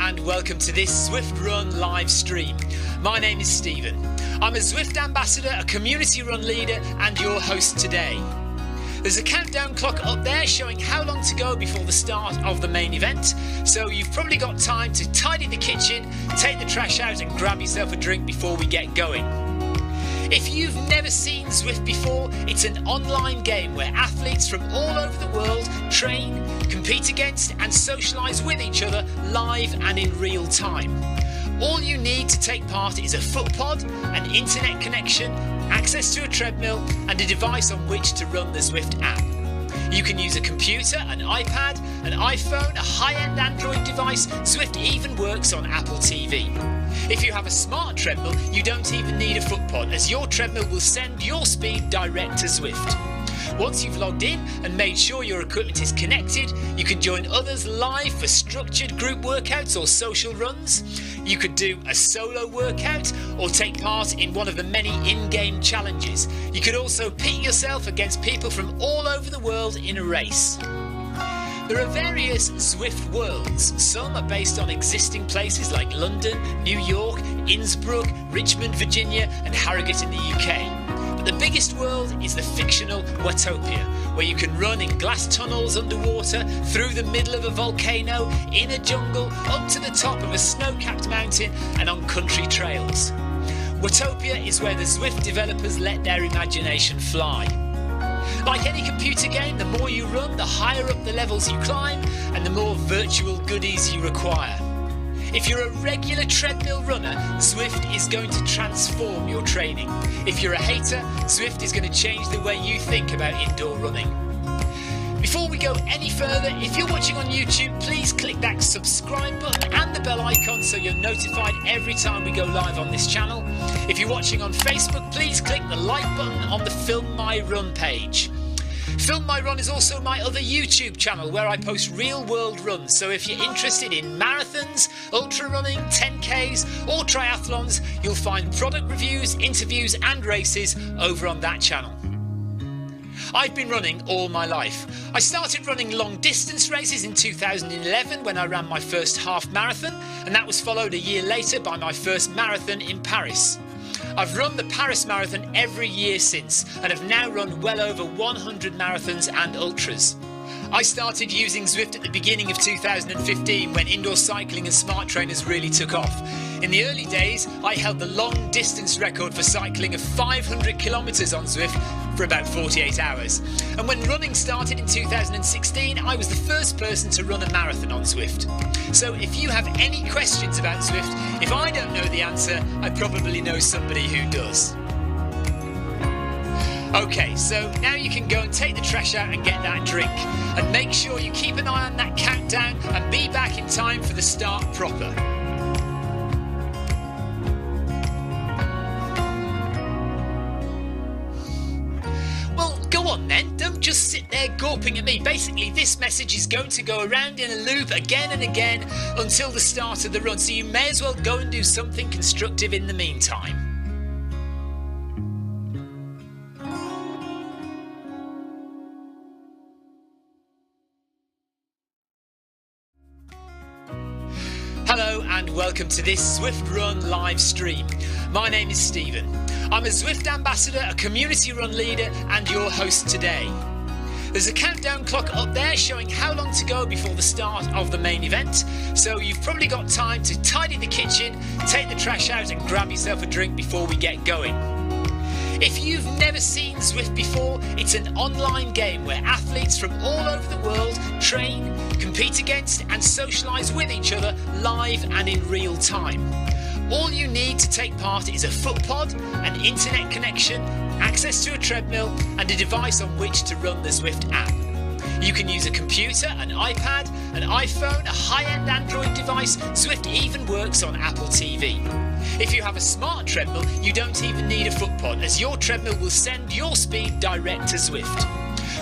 and welcome to this Zwift Run live stream. My name is Stephen. I'm a Zwift ambassador, a community run leader and your host today. There's a countdown clock up there showing how long to go before the start of the main event, so you've probably got time to tidy the kitchen, take the trash out and grab yourself a drink before we get going. If you've never seen Zwift before, it's an online game where athletes from all over the world train, compete against and socialise with each other live and in real time. All you need to take part is a foot pod, an internet connection, access to a treadmill and a device on which to run the Zwift app. You can use a computer, an iPad, an iPhone, a high-end Android device. Zwift even works on Apple TV. If you have a smart treadmill, you don't even need a foot pod, as your treadmill will send your speed direct to Zwift. Once you've logged in and made sure your equipment is connected, you can join others live for structured group workouts or social runs. You could do a solo workout or take part in one of the many in-game challenges. You could also pit yourself against people from all over the world in a race. There are various Zwift worlds. Some are based on existing places like London, New York, Innsbruck, Richmond, Virginia and Harrogate in the UK. But the biggest world is the fictional Watopia, where you can run in glass tunnels underwater, through the middle of a volcano, in a jungle, up to the top of a snow-capped mountain and on country trails. Watopia is where the Zwift developers let their imagination fly. Like any computer game, the more you run, the higher up the levels you climb and the more virtual goodies you require. If you're a regular treadmill runner, Zwift is going to transform your training. If you're a hater, Zwift is going to change the way you think about indoor running. Before we go any further, if you're watching on YouTube, please click that subscribe button and the bell icon so you're notified every time we go live on this channel. If you're watching on Facebook, please click the like button on the Film My Run page. Film My Run is also my other YouTube channel where I post real world runs, so if you're interested in marathons, ultra running, 10Ks or triathlons, you'll find product reviews, interviews and races over on that channel. I've been running all my life. I started running long distance races in 2011 when I ran my first half marathon, and that was followed a year later by my first marathon in Paris. I've run the Paris Marathon every year since and have now run well over 100 marathons and ultras. I started using Zwift at the beginning of 2015 when indoor cycling and smart trainers really took off. In the early days, I held the long distance record for cycling of 500 kilometres on Zwift for about 48 hours. And when running started in 2016, I was the first person to run a marathon on Zwift. So if you have any questions about Zwift, if I don't know the answer, I probably know somebody who does. Okay, so now you can go and take the trash out and get that drink. And make sure you keep an eye on that countdown and be back in time for the start proper. Well, go on then, don't just sit there gawping at me. Basically, this message is going to go around in a loop again and again until the start of the run, so you may as well go and do something constructive in the meantime. Hello and welcome to this Zwift Run live stream. My name is Stephen. I'm a Zwift ambassador, a community run leader and your host today. There's a countdown clock up there showing how long to go before the start of the main event, so you've probably got time to tidy the kitchen, take the trash out and grab yourself a drink before we get going. If you've never seen Zwift before, it's an online game where athletes from all over the world train, compete against and socialise with each other live and in real time. All you need to take part is a foot pod, an internet connection, access to a treadmill and a device on which to run the Zwift app. You can use a computer, an iPad, an iPhone, a high-end Android device. Zwift even works on Apple TV. If you have a smart treadmill, you don't even need a foot pod, as your treadmill will send your speed direct to Zwift.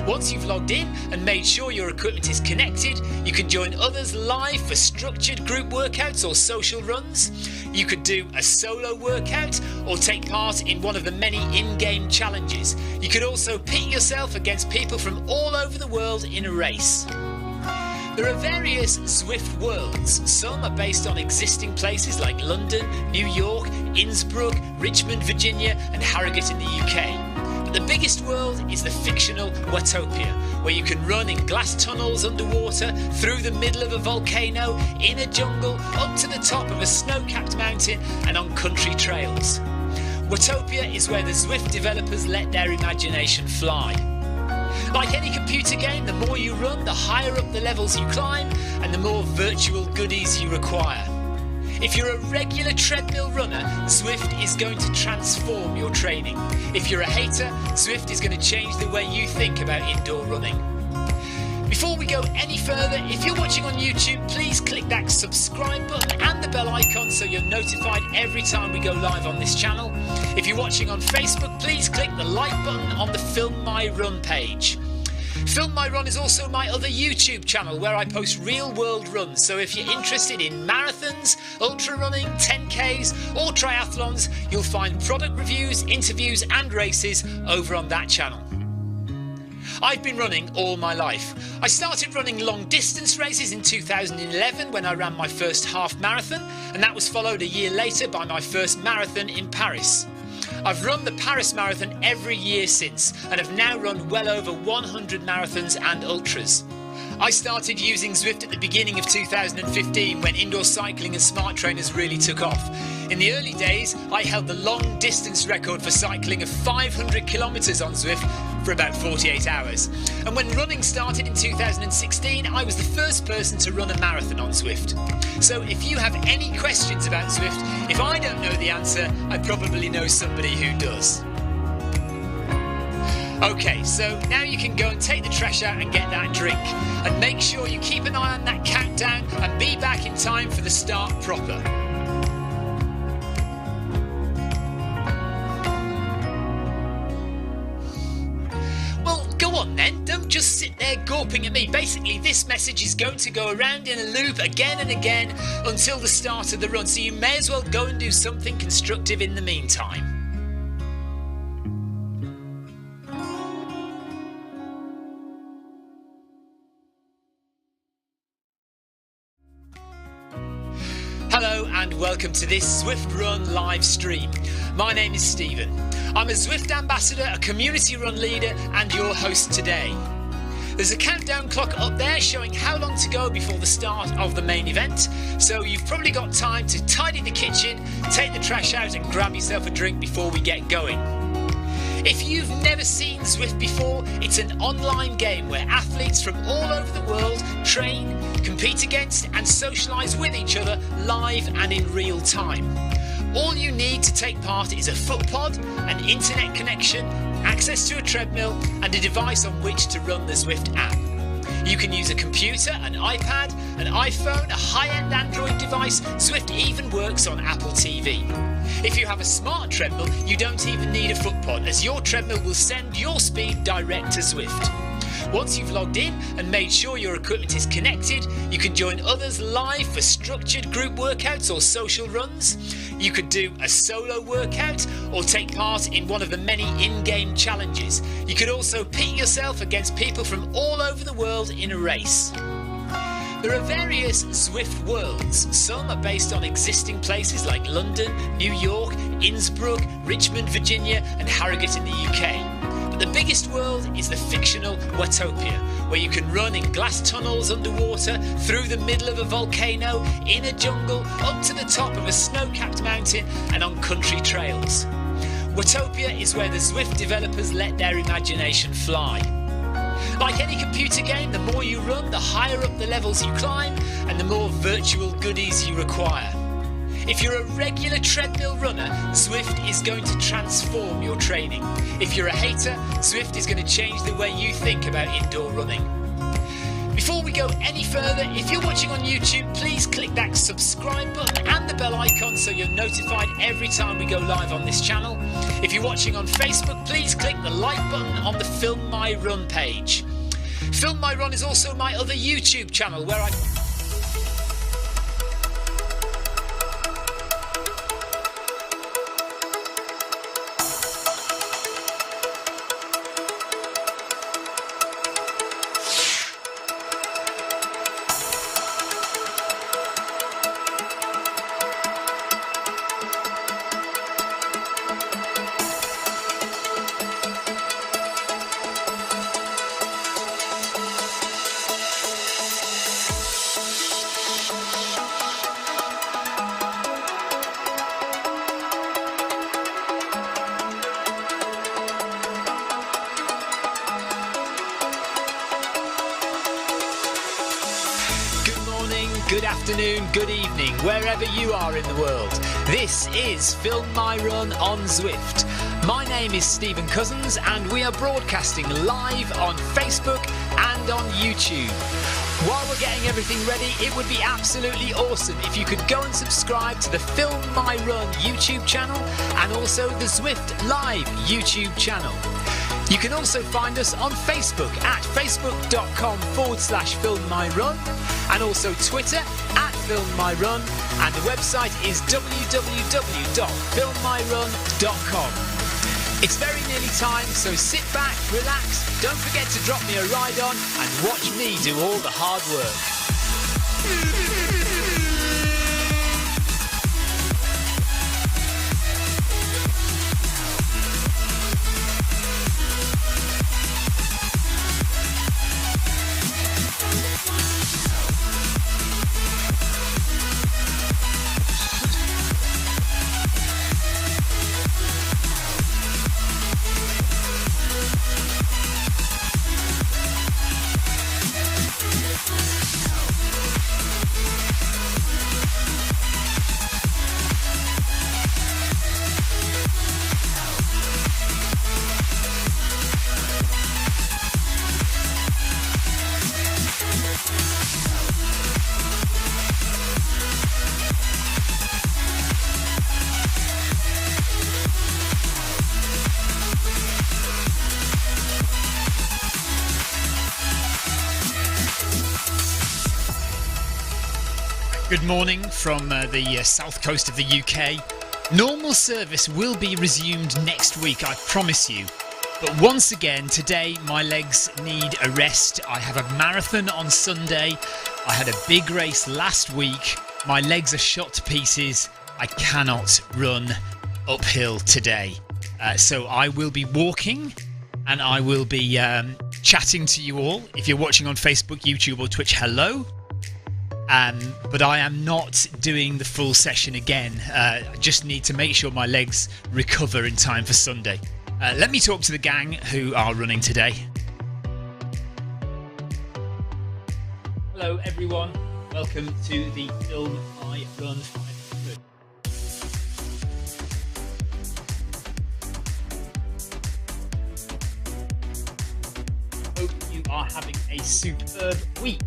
Once you've logged in and made sure your equipment is connected, you can join others live for structured group workouts or social runs. You could do a solo workout or take part in one of the many in-game challenges. You could also pit yourself against people from all over the world in a race. There are various Zwift worlds. Some are based on existing places like London, New York, Innsbruck, Richmond, Virginia and Harrogate in the UK. But the biggest world is the fictional Watopia, where you can run in glass tunnels underwater, through the middle of a volcano, in a jungle, up to the top of a snow-capped mountain and on country trails. Watopia is where the Zwift developers let their imagination fly. Like any computer game, the more you run, the higher up the levels you climb and the more virtual goodies you require. If you're a regular treadmill runner, Zwift is going to transform your training. If you're a hater, Zwift is going to change the way you think about indoor running. Before we go any further, if you're watching on YouTube, please click that subscribe button and the bell icon so you're notified every time we go live on this channel. If you're watching on Facebook, please click the like button on the Film My Run page. Film My Run is also my other YouTube channel where I post real world runs, so if you're interested in marathons, ultra running, 10Ks or triathlons, you'll find product reviews, interviews and races over on that channel. I've been running all my life. I started running long distance races in 2011 when I ran my first half marathon, and that was followed a year later by my first marathon in Paris. I've run the Paris Marathon every year since and have now run well over 100 marathons and ultras. I started using Zwift at the beginning of 2015 when indoor cycling and smart trainers really took off. In the early days, I held the long distance record for cycling of 500 kilometres on Zwift for about 48 hours. And when running started in 2016, I was the first person to run a marathon on Zwift. So if you have any questions about Zwift, if I don't know the answer, I probably know somebody who does. Okay, so now you can go and take the trash out and get that drink. And make sure you keep an eye on that countdown and be back in time for the start proper. Well, go on then, don't just sit there gawping at me. Basically, this message is going to go around in a loop again and again until the start of the run, so you may as well go and do something constructive in the meantime. Hello and welcome to this Zwift Run live stream. My name is Stephen. I'm a Zwift ambassador, a community run leader and your host today. There's a countdown clock up there showing how long to go before the start of the main event, so you've probably got time to tidy the kitchen, take the trash out and grab yourself a drink before we get going. If you've never seen Zwift before, it's an online game where athletes from all over the world train, compete against and socialise with each other live and in real time. All you need to take part is a foot pod, an internet connection, access to a treadmill and a device on which to run the Zwift app. You can use a computer, an iPad, an iPhone, a high-end Android device. Zwift even works on Apple TV. If you have a smart treadmill, you don't even need a foot pod, as your treadmill will send your speed direct to Zwift. Once you've logged in and made sure your equipment is connected, you can join others live for structured group workouts or social runs. You could do a solo workout or take part in one of the many in-game challenges. You could also pit yourself against people from all over the world in a race. There are various Zwift worlds. Some are based on existing places like London, New York, Innsbruck, Richmond, Virginia and Harrogate in the UK. But the biggest world is the fictional Watopia, where you can run in glass tunnels underwater, through the middle of a volcano, in a jungle, up to the top of a snow-capped mountain and on country trails. Watopia is where the Zwift developers let their imagination fly. Like any computer game, the more you run, the higher up the levels you climb and the more virtual goodies you require. If you're a regular treadmill runner, Zwift is going to transform your training. If you're a hater, Zwift is going to change the way you think about indoor running. Before we go any further, if you're watching on YouTube, please click that subscribe button and the bell icon so you're notified every time we go live on this channel. If you're watching on Facebook, please click the like button on the Film My Run page. Film My Run is also my other YouTube channel where I... good afternoon, good evening, wherever you are in the world. This is Film My Run on Zwift. My name is Stephen Cousins and we are broadcasting live on Facebook and on YouTube. While we're getting everything ready, it would be absolutely awesome if you could go and subscribe to the Film My Run YouTube channel and also the Zwift Live YouTube channel. You can also find us on Facebook at facebook.com/filmmyrun and also Twitter at filmmyrun, and the website is www.filmmyrun.com. It's very nearly time, so sit back, relax, don't forget to drop me a ride on and watch me do all the hard work. Good morning from the south coast of the UK. Normal service will be resumed next week, I promise you. But once again, today my legs need a rest. I have a marathon on Sunday. I had a big race last week. My legs are shot to pieces. I cannot run uphill today. So I will be walking and I will be chatting to you all. If you're watching on Facebook, YouTube or Twitch, hello. But I am not doing the full session again. I just need to make sure my legs recover in time for Sunday. Let me talk to the gang who are running today. Hello everyone, welcome to the Film My Run 500. Hope you are having a superb week.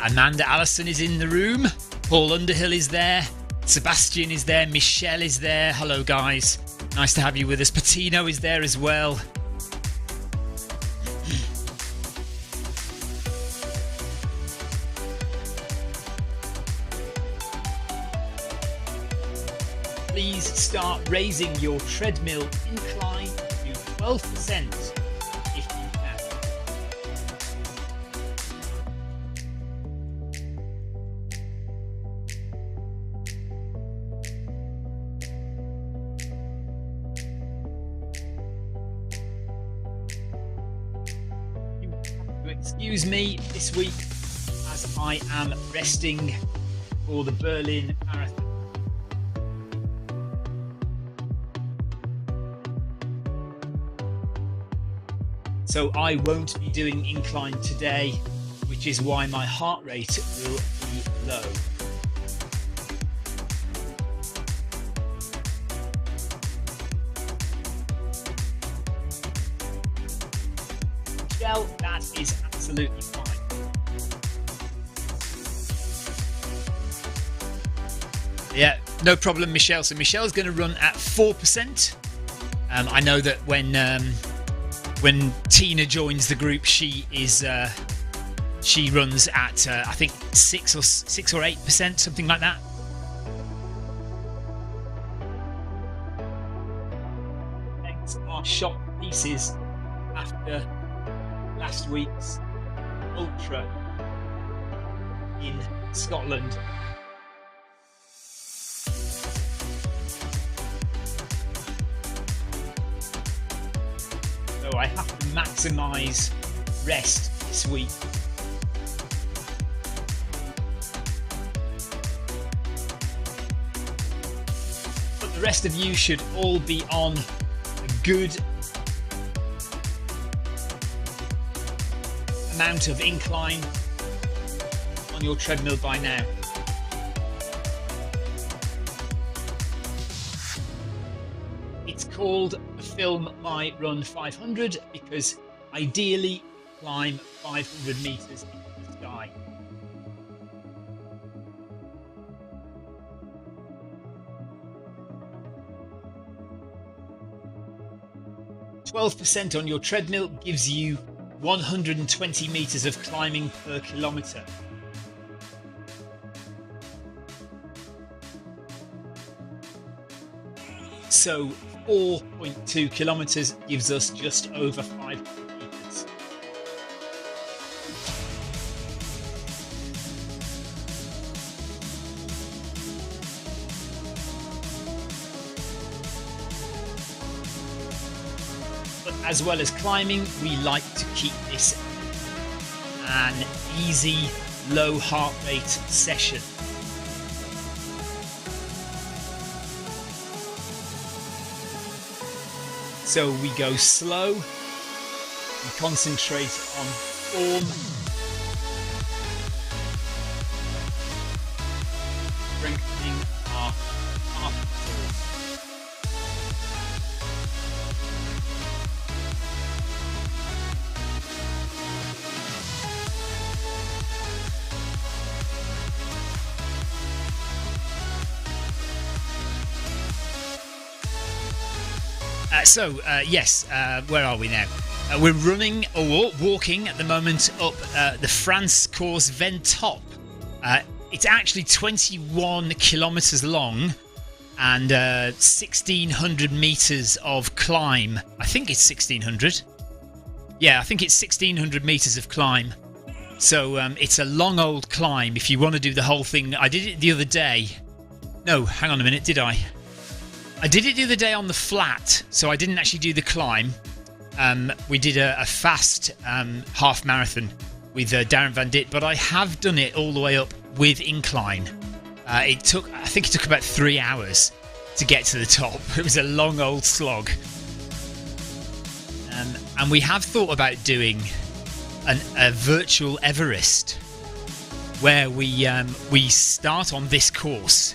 Amanda Allison is in the room, Paul Underhill is there, Sebastian is there, Michelle is there. Hello guys, nice to have you with us. Patino is there as well. Please start raising your treadmill incline to 12% if you can. Excuse me this week as I am resting for the Berlin Marathon. So I won't be doing incline today, which is why my heart rate will be low. Michelle, that is absolutely fine. Yeah, no problem, Michelle. So Michelle's going to run at 4%. I know that when Tina joins the group, she runs at I think 6 or 8%, something like that. Legs are shot to pieces after last week's ultra in Scotland. So I have to maximise rest this week. But the rest of you should all be on a good amount of incline on your treadmill by now. It's called the film My Run 500 because ideally climb 500 meters into the sky. %12 on your treadmill gives you 120 meters of climbing per kilometer. So 4.2 kilometers gives us just over 500 meters. But as well as climbing, we like to keep this an easy, low heart rate session. So we go slow, we concentrate on form, strengthening our heart muscles. Where are we now? We're running or walking at the moment up the France course Ventop. It's actually 21 kilometers long and 1,600 meters of climb. I think it's 1,600. Yeah, I think it's 1,600 meters of climb. So it's a long old climb if you want to do the whole thing. I did it the other day. No, hang on a minute, did I? I did it the other day on the flat, so I didn't actually do the climb. We did a fast half marathon with Darren Van Dit, but I have done it all the way up with incline. I think it took about 3 hours to get to the top. It was a long old slog. And we have thought about doing a virtual Everest where we start on this course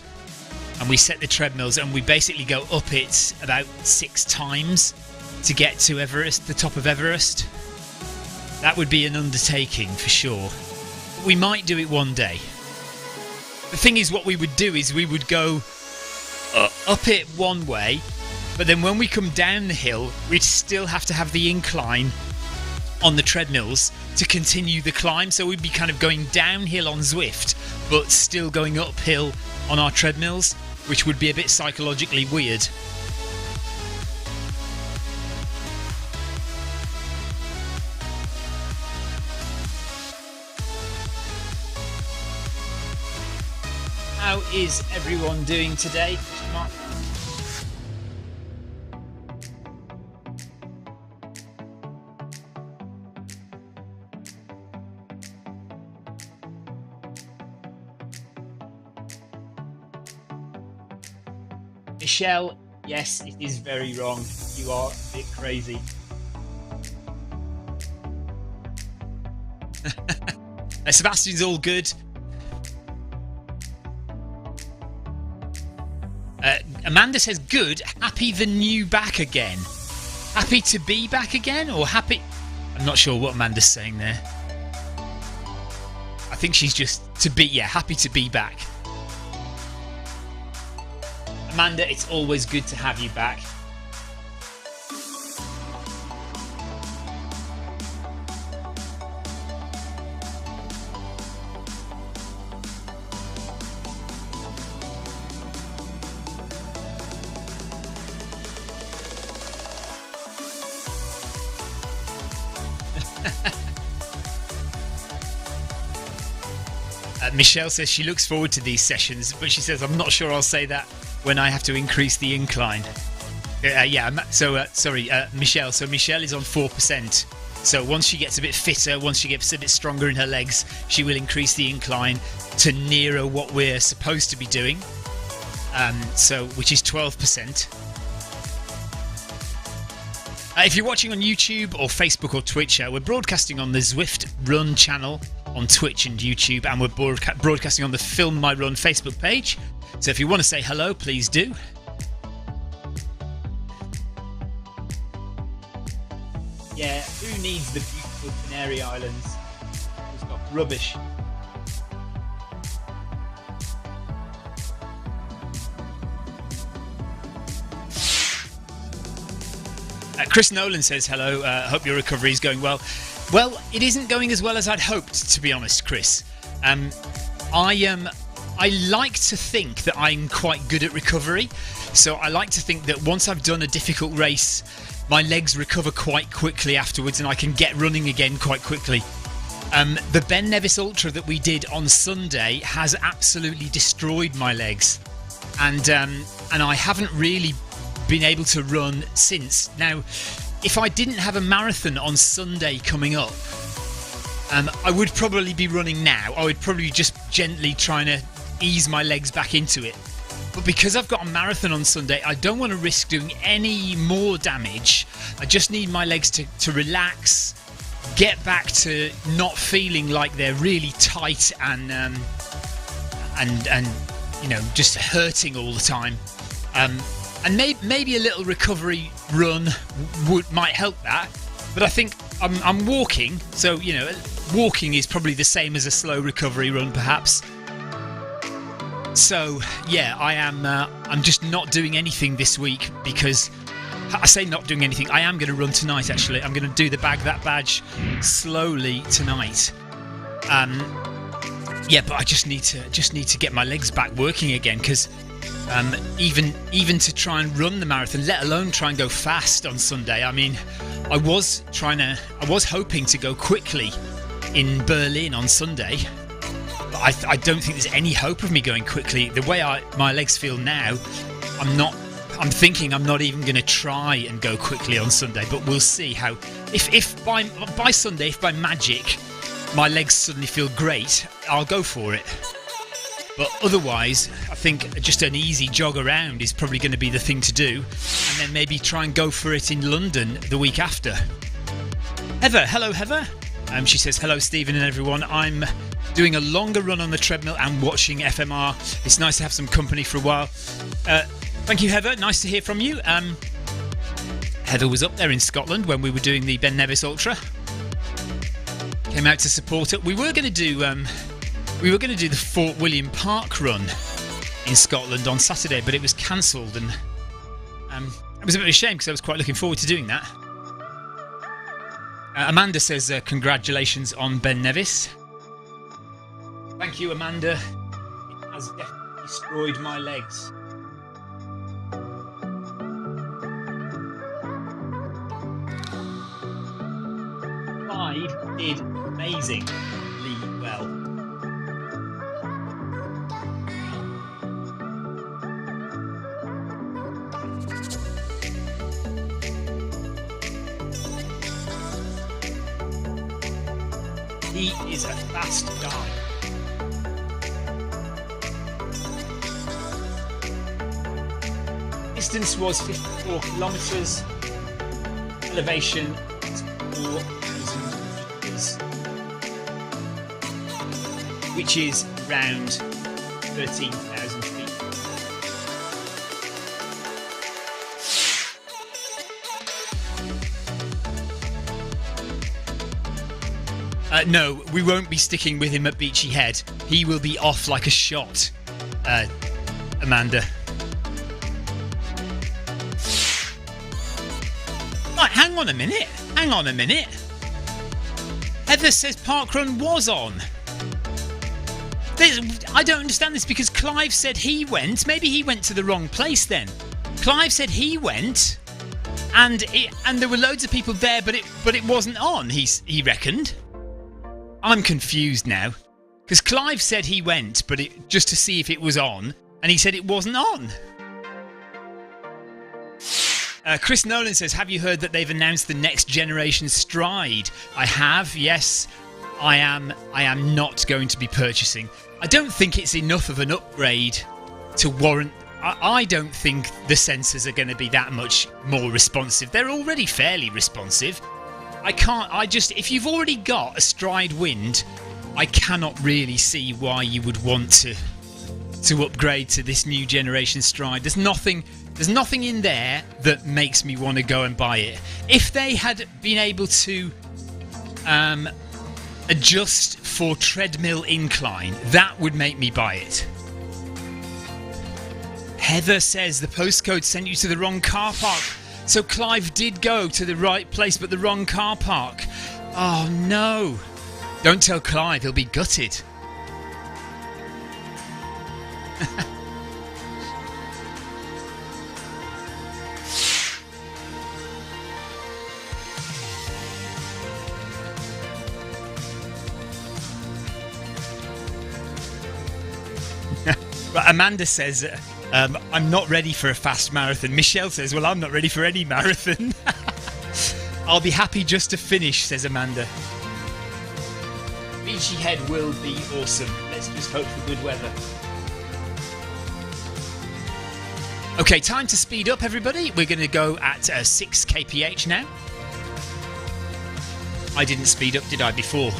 and we set the treadmills and we basically go up it about 6 times to get to Everest, the top of Everest. That would be an undertaking for sure. We might do it one day. The thing is, what we would do is we would go up it one way, but then when we come down the hill, we'd still have to have the incline on the treadmills to continue the climb. So we'd be kind of going downhill on Zwift, but still going uphill on our treadmills, which would be a bit psychologically weird. How is everyone doing today? Michelle, yes, it is very wrong. You are a bit crazy. Sebastian's all good. Amanda says good, happy the new back again. Happy to be back again, or happy? I'm not sure what Amanda's saying there. I think she's just happy to be back. Amanda, it's always good to have you back. Michelle says she looks forward to these sessions, but she says, I'm not sure I'll say that when I have to increase the incline. Michelle. So Michelle is on 4%. So once she gets a bit fitter, once she gets a bit stronger in her legs, she will increase the incline to nearer what we're supposed to be doing. Which is 12%. If you're watching on YouTube or Facebook or Twitch, we're broadcasting on the Zwift Run channel on Twitch and YouTube, and we're broadcasting on the Film My Run Facebook page. So if you want to say hello, please do. Yeah, who needs the beautiful Canary Islands? It's got rubbish. Chris Nolan says hello. Hope your recovery is going well. Well, it isn't going as well as I'd hoped, to be honest, Chris. I like to think that I'm quite good at recovery. So I like to think that once I've done a difficult race, my legs recover quite quickly afterwards, and I can get running again quite quickly. The Ben Nevis Ultra that we did on Sunday has absolutely destroyed my legs, and I haven't really been able to run since. Now, if I didn't have a marathon on Sunday coming up, I would probably be running now. I would probably just gently trying to ease my legs back into it. But because I've got a marathon on Sunday, I don't want to risk doing any more damage. I just need my legs to relax, get back to not feeling like they're really tight and you know, just hurting all the time. And maybe a little recovery run might help that. But I think I'm walking, so you know, walking is probably the same as a slow recovery run, perhaps. So yeah, I'm just not doing anything this week, because I say not doing anything. I am going to run tonight. Actually, I'm going to do the Bag That Badge slowly tonight. Yeah, but I just need to get my legs back working again, because even to try and run the marathon, let alone try and go fast on Sunday. I mean, I was hoping to go quickly in Berlin on Sunday. But I don't think there's any hope of me going quickly. The way my legs feel now, I'm thinking I'm not even going to try and go quickly on Sunday. But we'll see how. If by Sunday, if by magic my legs suddenly feel great, I'll go for it. But otherwise, I think just an easy jog around is probably going to be the thing to do, and then maybe try and go for it in London the week after. Heather, hello Heather. She says, hello Stephen and everyone. I'm doing a longer run on the treadmill and watching FMR. It's nice to have some company for a while. Thank you, Heather. Nice to hear from you. Heather was up there in Scotland when we were doing the Ben Nevis Ultra. Came out to support it. We were going to do the Fort William Park run in Scotland on Saturday, but it was cancelled, and it was a bit of a shame because I was quite looking forward to doing that. Amanda says, congratulations on Ben Nevis. Thank you, Amanda. It has definitely destroyed my legs. Clyde did amazingly well. He is a fast guy. Distance was 54 kilometres. Elevation is 4,000 metres, which is around 13,000 feet. No, we won't be sticking with him at Beachy Head. He will be off like a shot, Amanda. Right, hang on a minute. Heather says Parkrun was on. I don't understand this, because Clive said he went. Maybe he went to the wrong place then. Clive said he went, and there were loads of people there, but it wasn't on. He reckoned. I'm confused now, because Clive said he went, but just to see if it was on, and he said it wasn't on. Chris Nolan says, have you heard that they've announced the next generation Stride? I have, yes. I am not going to be purchasing. I don't think it's enough of an upgrade to warrant I don't think the sensors are going to be that much more responsive. They're already fairly responsive. If you've already got a Stride Wind, I cannot really see why you would want to upgrade to this new generation Stride. There's nothing in there that makes me want to go and buy it. If they had been able to adjust for treadmill incline, that would make me buy it. Heather says the postcode sent you to the wrong car park. So Clive did go to the right place but the wrong car park. Oh no. Don't tell Clive, he'll be gutted. Amanda says, I'm not ready for a fast marathon. Michelle says, well, I'm not ready for any marathon. I'll be happy just to finish, says Amanda. Beachy Head will be awesome. Let's just hope for good weather. Okay, time to speed up, everybody. We're going to go at 6 kph now. I didn't speed up, did I, before?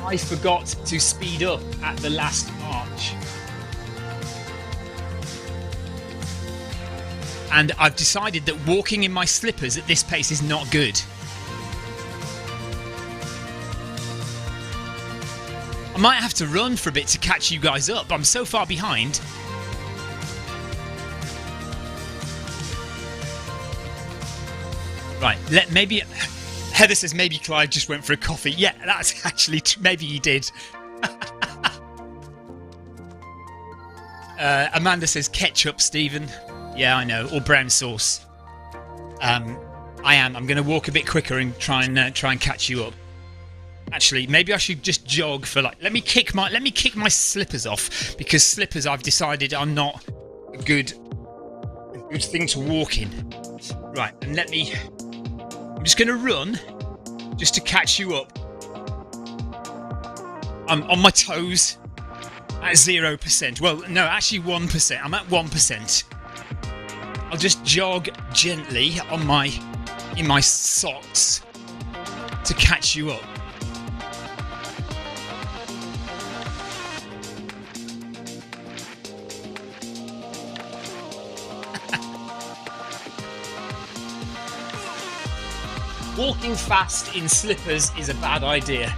I forgot to speed up at the last march. And I've decided that walking in my slippers at this pace is not good. I might have to run for a bit to catch you guys up. I'm so far behind. Right, maybe... Heather says maybe Clive just went for a coffee. Yeah, that's actually maybe he did. Amanda says ketchup, Stephen. Yeah, I know, or brown sauce. I'm going to walk a bit quicker and try and catch you up. Actually, maybe I should just jog for like. Let me kick my slippers off, because slippers I've decided are not a good thing to walk in. Right, and I'm just going to run, just to catch you up. I'm on my toes at 0%. Well, no, actually 1%. I'm at 1%. I'll just jog gently in my socks to catch you up. Walking fast in slippers is a bad idea.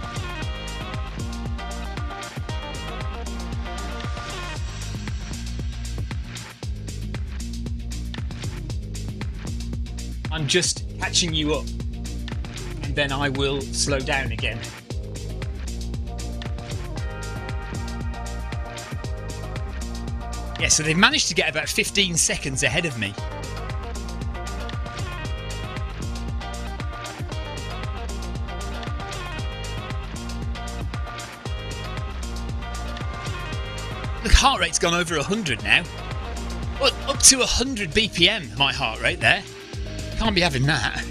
I'm just catching you up, and then I will slow down again. Yeah, so they've managed to get about 15 seconds ahead of me. Look, heart rate's gone over 100 now. Well, up to 100 BPM, my heart rate there. Can't be having that.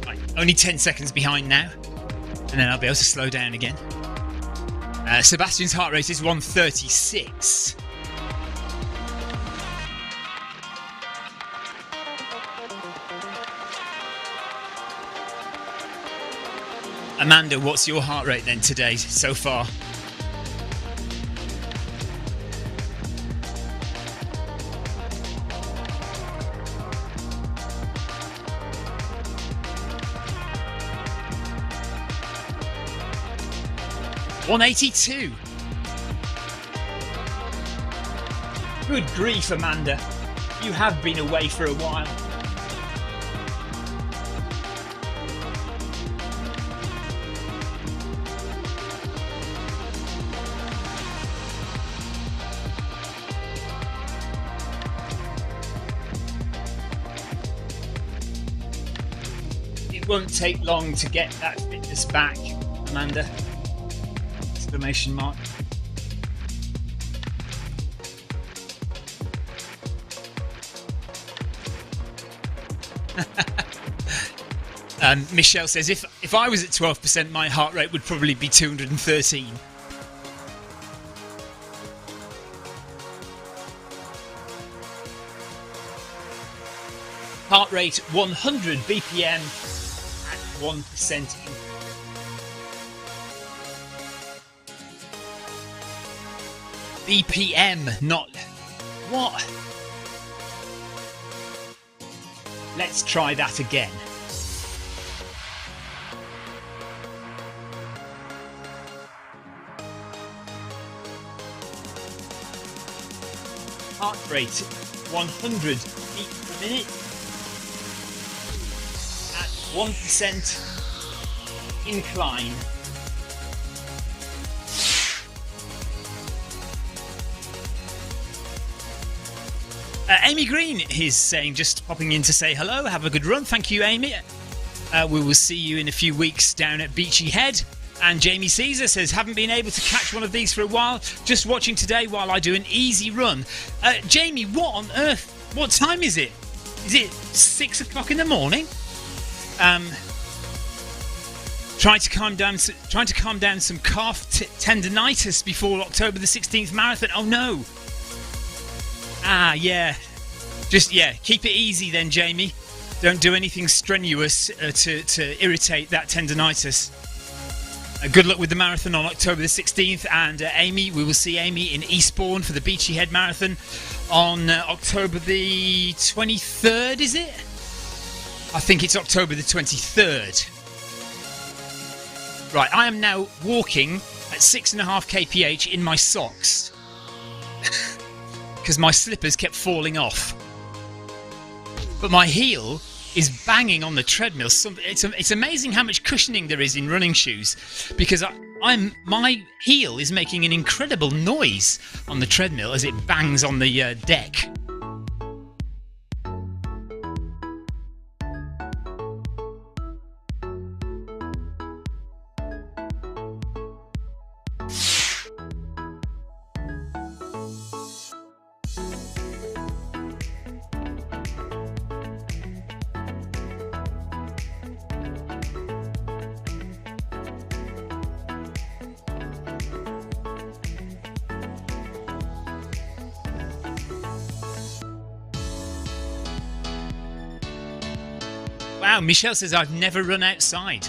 Right, only 10 seconds behind now. And then I'll be able to slow down again. Sebastian's heart rate is 136. Amanda, what's your heart rate then today so far? $182. Good grief, Amanda. You have been away for a while. won't take long to get that fitness back, Amanda. Exclamation mark. Michelle says, if I was at 12%, my heart rate would probably be 213. Heart rate 100 BPM at 1%. BPM, not... What? Let's try that again. Heart rate 100 beats per minute at 1% incline. Amy Green is saying, just popping in to say hello, have a good run. Thank you, Amy. We will see you in a few weeks down at Beachy Head. And Jamie Caesar says, haven't been able to catch one of these for a while, just watching today while I do an easy run. Jamie, what on earth? What time is it? Is it 6 o'clock in the morning? Trying to calm down some calf tendonitis before October the 16th marathon. Oh no. Yeah. Just, keep it easy then, Jamie. Don't do anything strenuous to irritate that tendonitis. Good luck with the marathon on October the 16th. And Amy, we will see Amy in Eastbourne for the Beachy Head Marathon on October the 23rd, is it? I think it's October the 23rd. Right, I am now walking at 6.5 kph in my socks. Because my slippers kept falling off. But my heel is banging on the treadmill. It's amazing how much cushioning there is in running shoes, because my heel is making an incredible noise on the treadmill as it bangs on the deck. Wow, Michelle says, I've never run outside.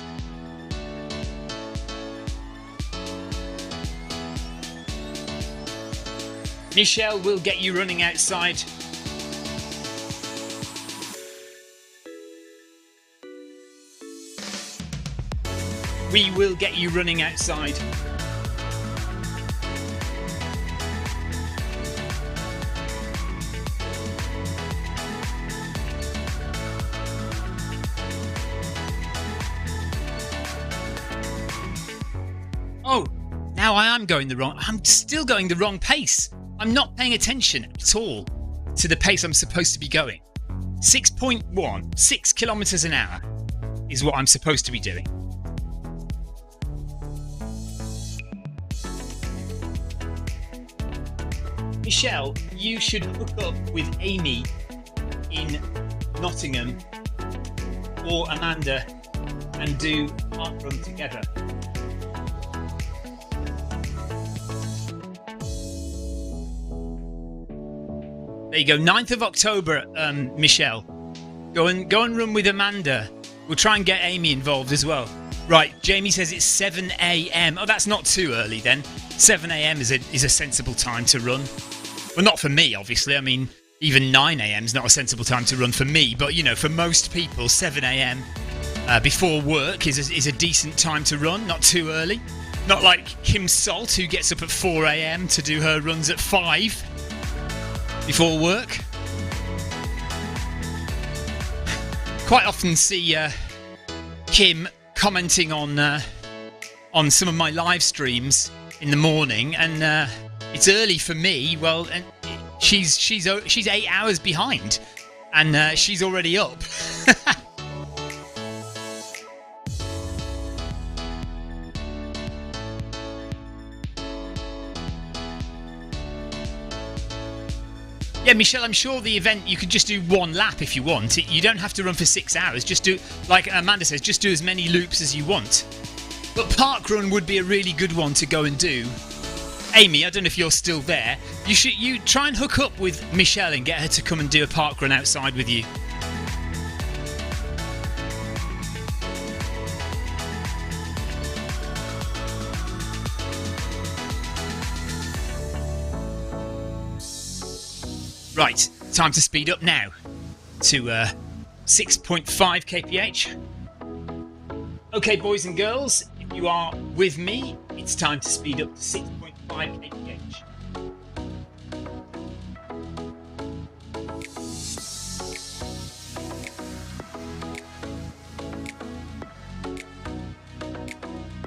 Michelle will get you running outside. We will get you running outside. Oh, now I am going I'm still going the wrong pace. I'm not paying attention at all to the pace I'm supposed to be going. 6.1, 6 kilometers an hour is what I'm supposed to be doing. Michelle, you should hook up with Amy in Nottingham or Amanda and do Heart Run together. There you go, 9th of October, Michelle. Go and run with Amanda. We'll try and get Amy involved as well. Right, Jamie says it's 7 a.m. Oh, that's not too early then. 7 a.m. is a sensible time to run. Well, not for me, obviously. I mean, even 9 a.m. is not a sensible time to run for me. But, you know, for most people, 7 a.m. Before work is a decent time to run. Not too early. Not like Kim Salt, who gets up at 4 a.m. to do her runs at 5 before work. Quite often see Kim commenting on some of my live streams in the morning, and it's early for me. Well, and she's 8 hours behind, and she's already up. Yeah, Michelle, I'm sure the event, you could just do one lap if you want. You don't have to run for 6 hours. Just do, like Amanda says, just do as many loops as you want. But parkrun would be a really good one to go and do. Amy, I don't know if you're still there. You try and hook up with Michelle and get her to come and do a parkrun outside with you. Right, time to speed up now to 6.5 kph. Okay, boys and girls, if you are with me, it's time to speed up to 6.5 kph.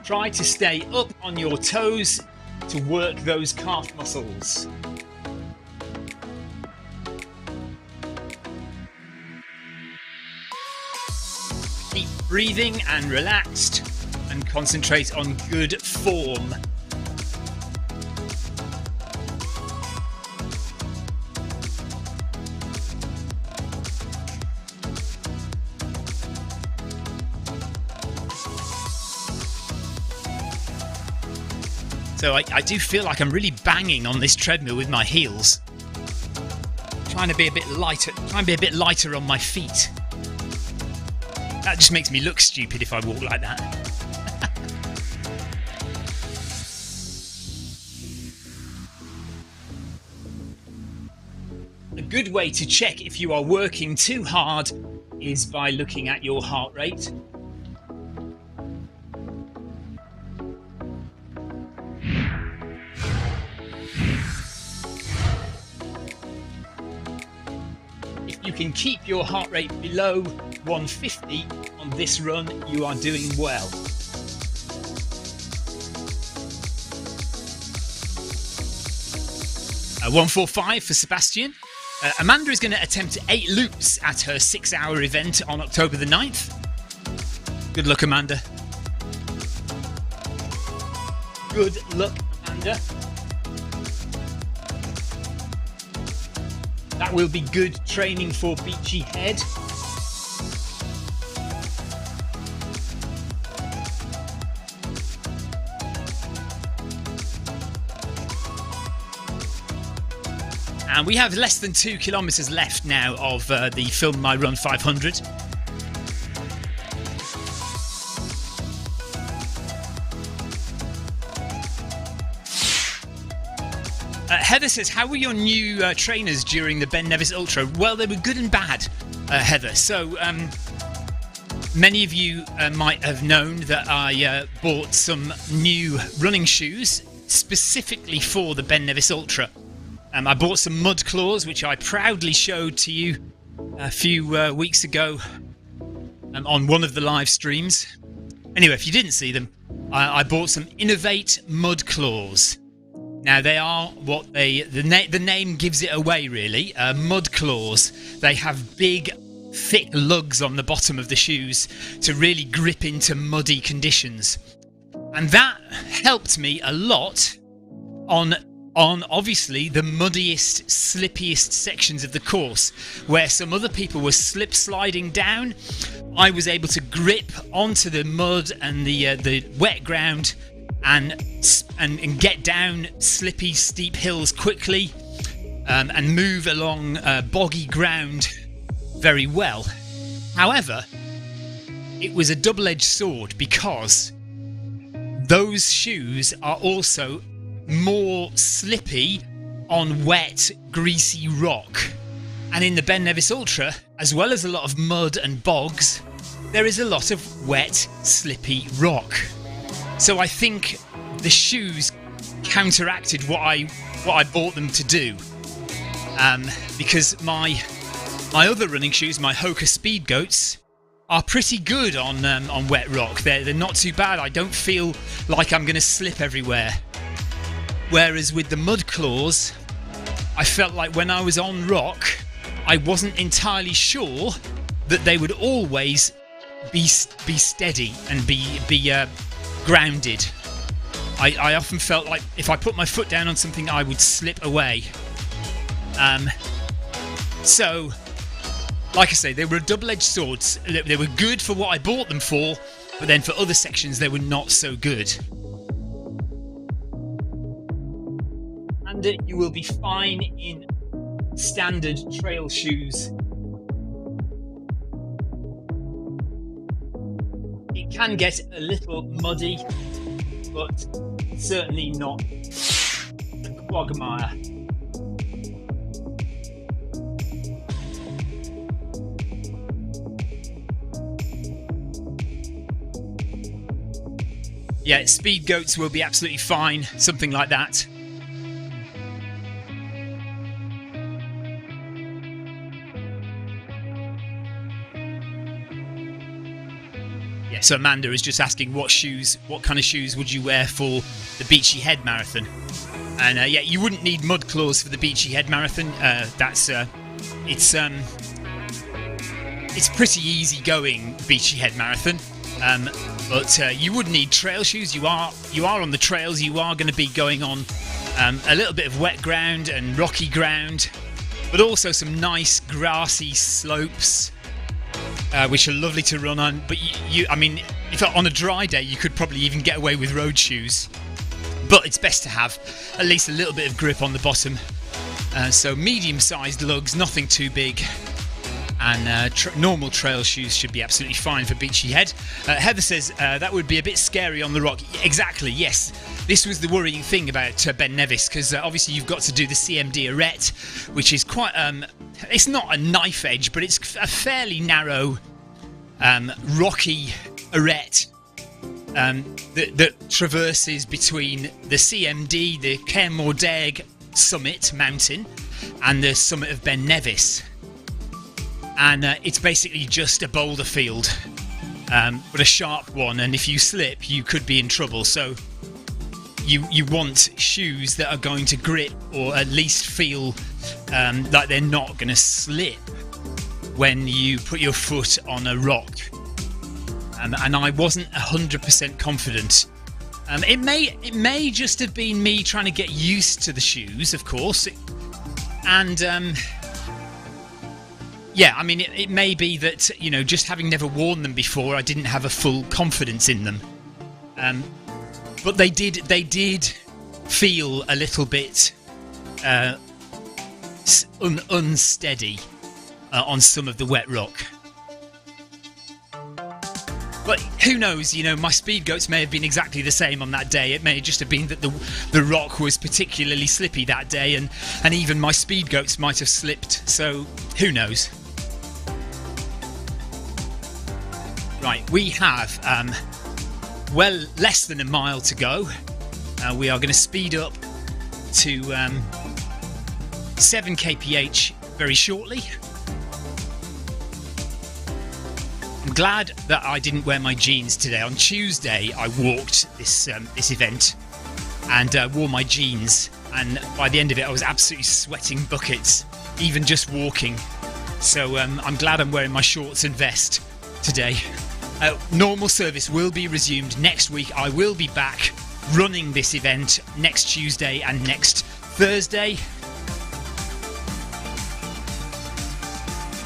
Try to stay up on your toes to work those calf muscles. Keep breathing and relaxed and concentrate on good form. So I do feel like I'm really banging on this treadmill with my heels. Trying to be a bit lighter on my feet. That just makes me look stupid if I walk like that. A good way to check if you are working too hard is by looking at your heart rate. If you can keep your heart rate below 150 on this run, you are doing well. Uh, 145 for Sebastian. Amanda is going to attempt 8 loops at her 6-hour event on October the 9th. Good luck, Amanda. Good luck, Amanda. That will be good training for Beachy Head. And we have less than 2 kilometres left now of the Film My Run 500. Heather says, how were your new trainers during the Ben Nevis Ultra? Well, they were good and bad, Heather. So many of you might have known that I bought some new running shoes specifically for the Ben Nevis Ultra. I bought some mud claws, which I proudly showed to you a few weeks ago on one of the live streams. Anyway, if you didn't see them, I bought some Innovate mud claws. Now they are what the name gives it away, really. Mud claws. They have big, thick lugs on the bottom of the shoes to really grip into muddy conditions, and that helped me a lot on obviously the muddiest, slippiest sections of the course, where some other people were slip sliding down. I was able to grip onto the mud and the wet ground and get down slippy, steep hills quickly, and move along boggy ground very well. However, it was a double-edged sword, because those shoes are also more slippy on wet, greasy rock. And in the Ben Nevis Ultra, as well as a lot of mud and bogs, there is a lot of wet, slippy rock. So I think the shoes counteracted what I bought them to do, because my other running shoes, my Hoka Speed Goats, are pretty good on wet rock. They're not too bad. I don't feel like I'm going to slip everywhere. Whereas with the mud claws, I felt like when I was on rock, I wasn't entirely sure that they would always be steady and be grounded. I often felt like if I put my foot down on something, I would slip away. So, like I say, they were a double-edged sword. They were good for what I bought them for, but then for other sections they were not so good. And you will be fine in standard trail shoes. It can get a little muddy, but certainly not a quagmire. Yeah, speed goats will be absolutely fine, something like that. Yeah, so Amanda is just asking what kind of shoes would you wear for the Beachy Head Marathon? And yeah, you wouldn't need mud claws for the Beachy Head Marathon. It's pretty easy going Beachy Head Marathon. But you would need trail shoes. You are on the trails. You are going to be going on a little bit of wet ground and rocky ground, but also some nice grassy slopes, which are lovely to run on. But I mean, if on a dry day, you could probably even get away with road shoes. But it's best to have at least a little bit of grip on the bottom. So medium-sized lugs, nothing too big. And normal trail shoes should be absolutely fine for Beachy Head. Heather says that would be a bit scary on the rock. Exactly, yes. This was the worrying thing about Ben Nevis, because obviously you've got to do the CMD arete, which is quite... it's not a knife edge, but it's a fairly narrow, rocky arete that traverses between the CMD, the Kermordeg summit mountain, and the summit of Ben Nevis. And it's basically just a boulder field, but a sharp one, and if you slip you could be in trouble. So you want shoes that are going to grip, or at least feel like they're not going to slip when you put your foot on a rock. And I wasn't 100% confident. It may just have been me trying to get used to the shoes, of course, and yeah, I mean, it may be that, you know, just having never worn them before, I didn't have a full confidence in them. But they did feel a little bit unsteady on some of the wet rock. But who knows, you know, my speed goats may have been exactly the same on that day. It may just have been that the rock was particularly slippy that day, and even my speed goats might have slipped, so who knows. Right, we have well less than a mile to go. We are going to speed up to 7 kph very shortly. I'm glad that I didn't wear my jeans today. On Tuesday I walked this event and wore my jeans, and by the end of it I was absolutely sweating buckets, even just walking. So I'm glad I'm wearing my shorts and vest today. Normal service will be resumed next week. I will be back running this event next Tuesday and next Thursday.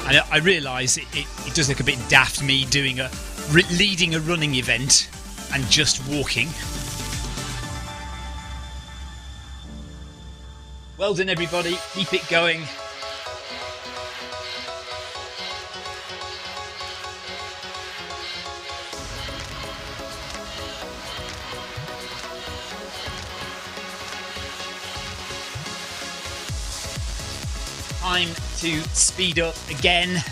And I realise it does look a bit daft, me doing leading a running event and just walking. Well done, everybody. Keep it going. Time to speed up again,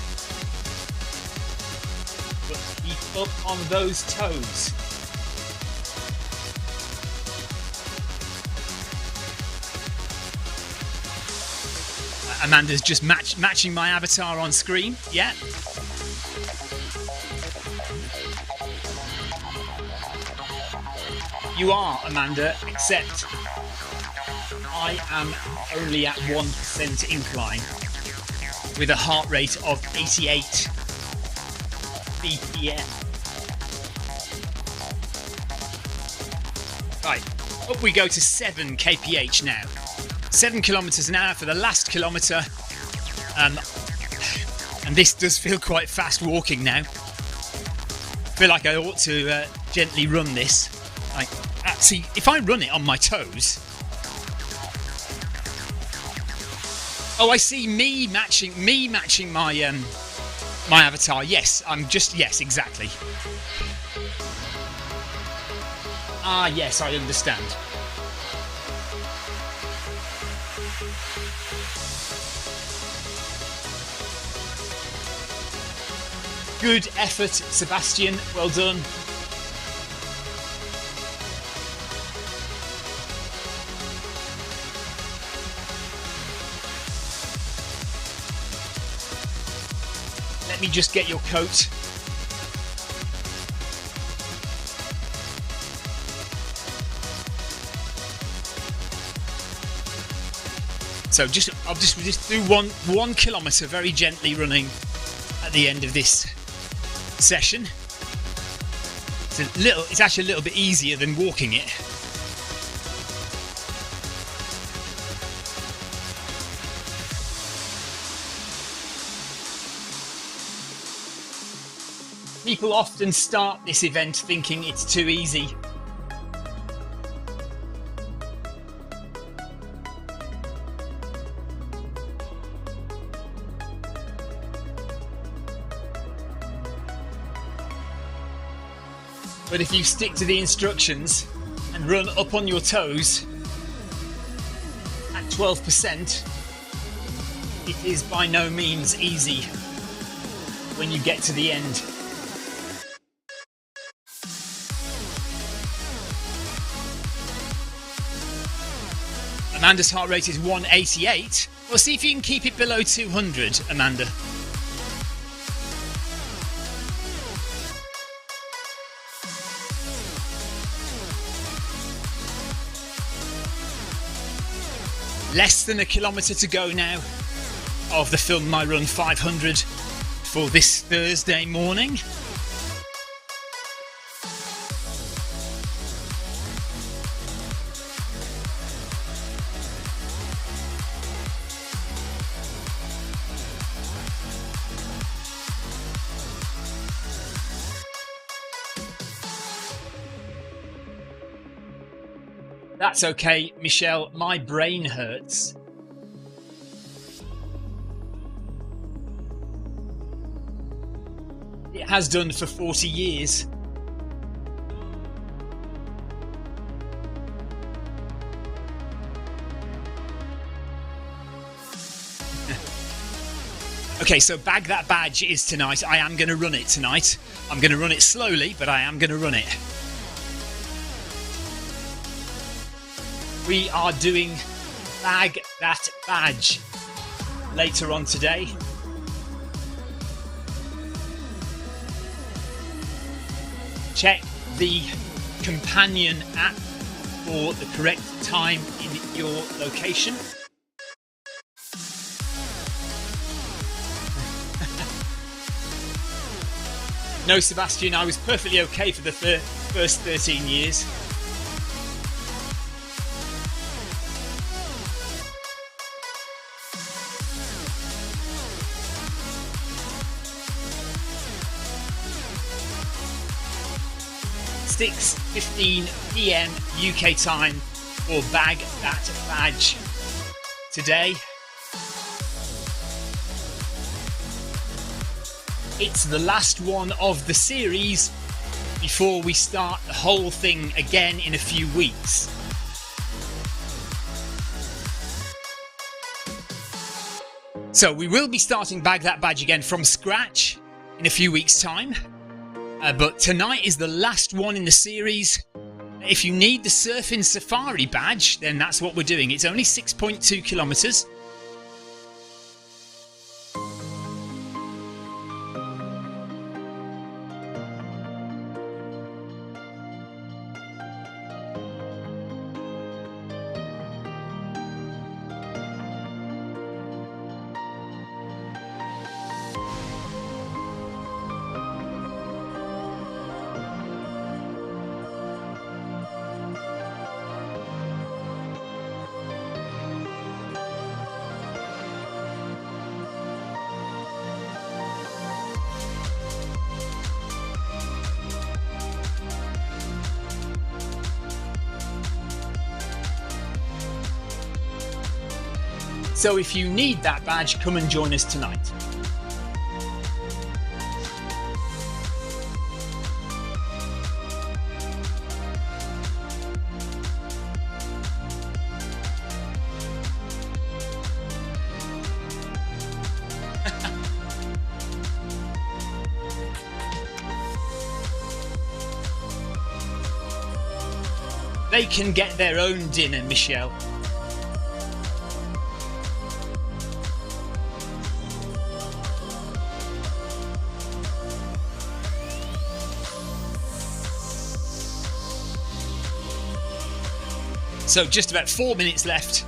but keep up on those toes. Amanda's just matching my avatar on screen. Yeah. You are, Amanda, except I am only at 1% incline with a heart rate of 88 BPM. Right, up we go to 7 kph now. 7 kilometres an hour for the last kilometre. And this does feel quite fast walking now. I feel like I ought to gently run this. Like, see, if I run it on my toes. Oh, I see me matching my my avatar. Yes, yes, exactly. Ah, yes, I understand. Good effort, Sebastian. Well done. Let me just get your coat. So I'll just do one kilometre very gently running at the end of this session. It's actually a little bit easier than walking it. People often start this event thinking it's too easy. But if you stick to the instructions and run up on your toes at 12%, it is by no means easy when you get to the end. Amanda's heart rate is 188. Well, see if you can keep it below 200, Amanda. Less than a kilometre to go now of the Film My Run 500 for this Thursday morning. That's okay, Michelle. My brain hurts. It has done for 40 years. Okay, so Bag That Badge is tonight. I am going to run it tonight. I'm going to run it slowly, but I am going to run it. We are doing Bag That Badge later on today. Check the companion app for the correct time in your location. No, Sebastian, I was perfectly okay for the first 13 years. .15 PM UK time for Bag That Badge today. It's the last one of the series before we start the whole thing again in a few weeks. So we will be starting Bag That Badge again from scratch in a few weeks' time. But tonight is the last one in the series. If you need the Surfing Safari badge, then that's what we're doing. It's only 6.2 kilometres. So if you need that badge, come and join us tonight. They can get their own dinner, Michelle. So just about 4 minutes left.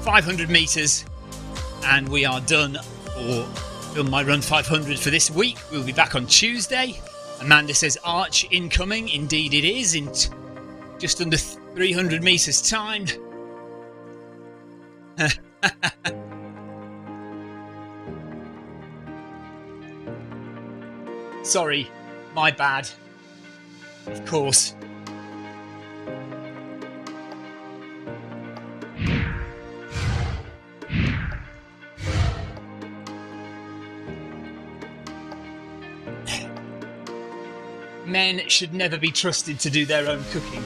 500 metres and we are done for Film My Run 500 for this week. We'll be back on Tuesday. Amanda says Arch incoming. Indeed it is, in just under 300 metres time. Sorry, my bad. Of course. Men should never be trusted to do their own cooking.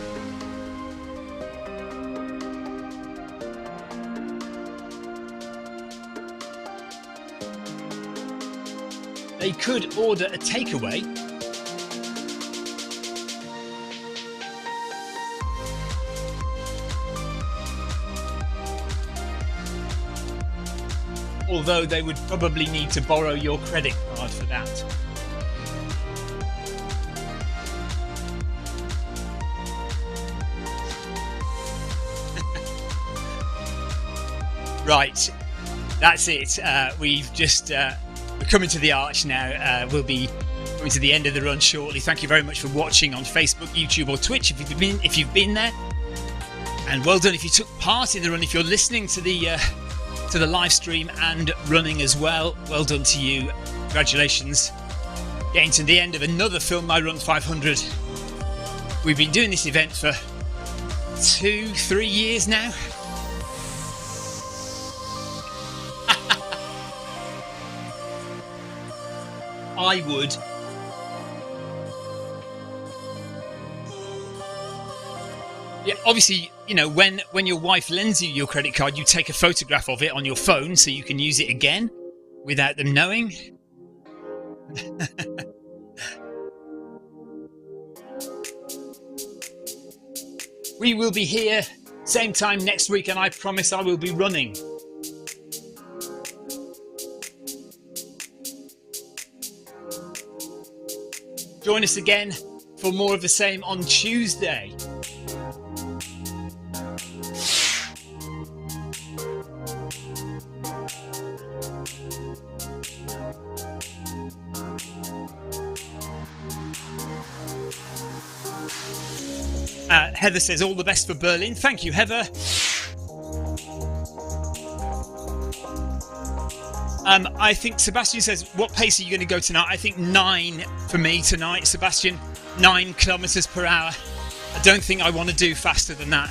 They could order a takeaway. Although they would probably need to borrow your credit card for that. Right, that's it. We've just we're coming to the Arch now. We'll be coming to the end of the run shortly. Thank you very much for watching on Facebook, YouTube, or Twitch if you've been there. And well done if you took part in the run. If you're listening to the live stream and running as well, well done to you. Congratulations, getting to the end of another Film My Run 500. We've been doing this event for 2-3 years now. I would. Yeah, obviously, you know, when your wife lends you your credit card, you take a photograph of it on your phone so you can use it again without them knowing. We will be here same time next week, and I promise I will be running. Join us again for more of the same on Tuesday. Heather says all the best for Berlin. Thank you, Heather. I think Sebastian says, what pace are you going to go tonight? I think 9 for me tonight, Sebastian. 9 kilometres per hour. I don't think I want to do faster than that.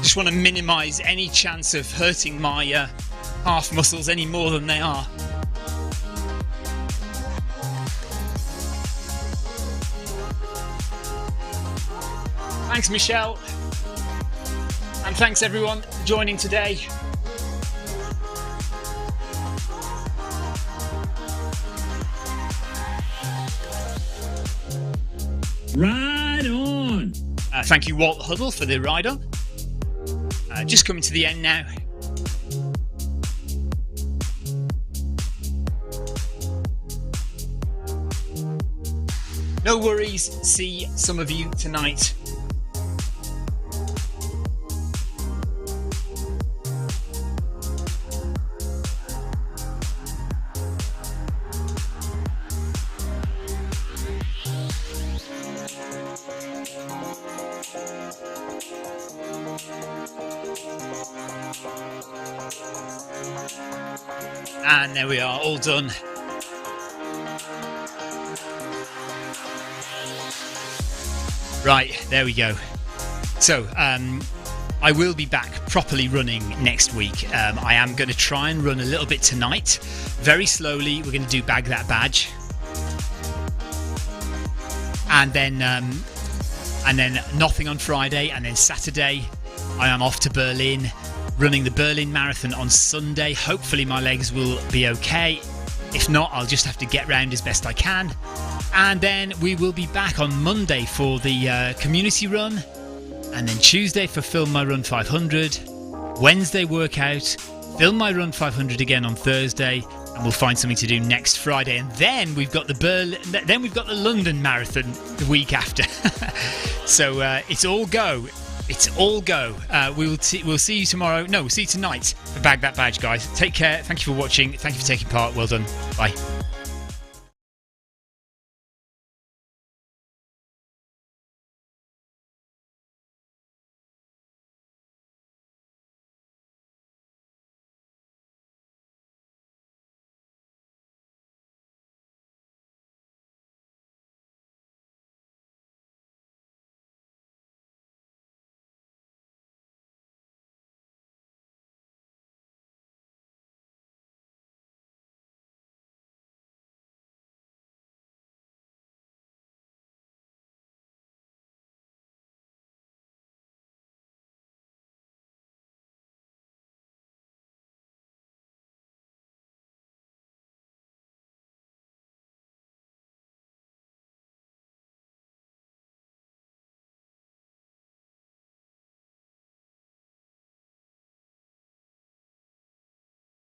Just want to minimise any chance of hurting my calf muscles any more than they are. Thanks, Michelle. And thanks everyone for joining today. Ride on! Thank you, Walt Huddle, for the ride on. Just coming to the end now. No worries, see some of you tonight. And there we are, all done. Right, there we go. So, I will be back properly running next week. I am going to try and run a little bit tonight. Very slowly, we're going to do Bag That Badge. And then nothing on Friday. And then Saturday, I am off to Berlin, running the Berlin Marathon on Sunday. Hopefully my legs will be okay. If not, I'll just have to get round as best I can. And then we will be back on Monday for the community run. And then Tuesday for Film My Run 500. Wednesday workout. Film My Run 500 again on Thursday. And we'll find something to do next Friday. And then we've got the London Marathon the week after. So it's all go. It's all go. We'll see you tomorrow. No, we'll see you tonight for Bag That Badge, guys. Take care. Thank you for watching. Thank you for taking part. Well done. Bye.